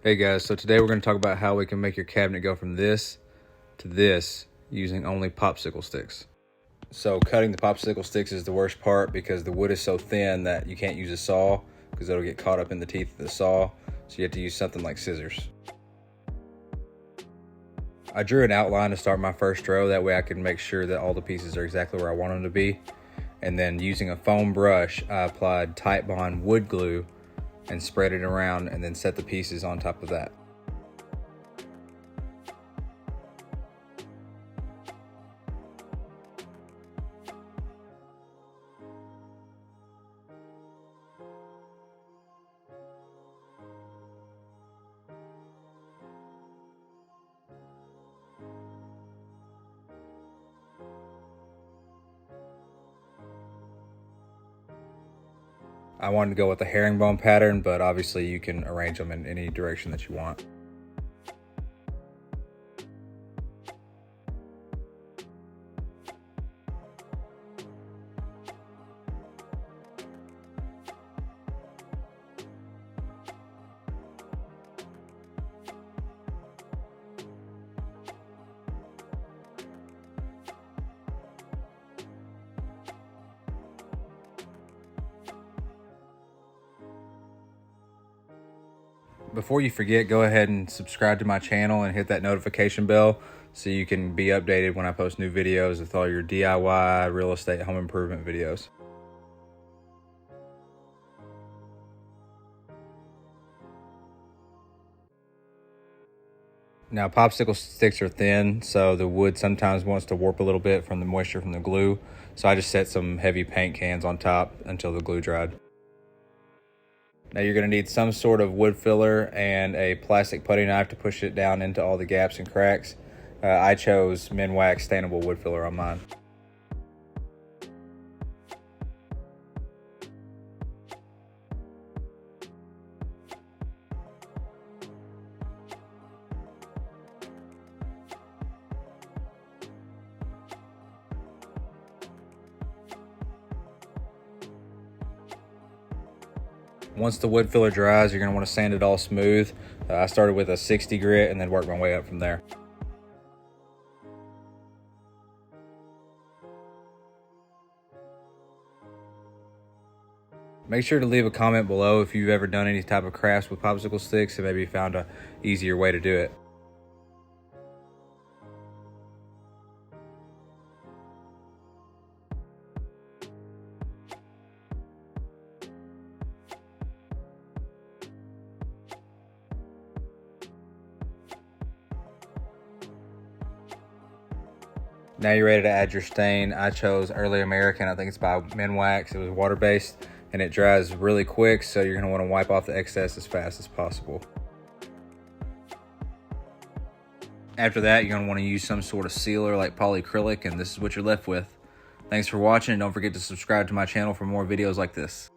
Hey guys, so today we're going to talk about how we can make your cabinet go from this to this using only popsicle sticks. So cutting the popsicle sticks is the worst part because the wood is so thin that you can't use a saw because it'll get caught up in the teeth of the saw, so you have to use something like scissors. I drew an outline to start my first row, that way I can make sure that all the pieces are exactly where I want them to be. And then using a foam brush, I applied Titebond wood glue and spread it around and then set the pieces on top of that. I wanted to go with the herringbone pattern, but obviously you can arrange them in any direction that you want. Before you forget, go ahead and subscribe to my channel and hit that notification bell so you can be updated when I post new videos with all your DIY, real estate, home improvement videos. Now, popsicle sticks are thin, so the wood sometimes wants to warp a little bit from the moisture from the glue. So I just set some heavy paint cans on top until the glue dried. Now you're going to need some sort of wood filler and a plastic putty knife to push it down into all the gaps and cracks. I chose Minwax stainable wood filler on mine. Once the wood filler dries, you're going to want to sand it all smooth. I started with a 60 grit and then worked my way up from there. Make sure to leave a comment below if you've ever done any type of crafts with popsicle sticks and maybe found an easier way to do it. Now you're ready to add your stain. I chose Early American. I think it's by Minwax. It was water-based and it dries really quick, so you're gonna wanna wipe off the excess as fast as possible. After that, you're gonna wanna use some sort of sealer like polyacrylic, and this is what you're left with. Thanks for watching, and don't forget to subscribe to my channel for more videos like this.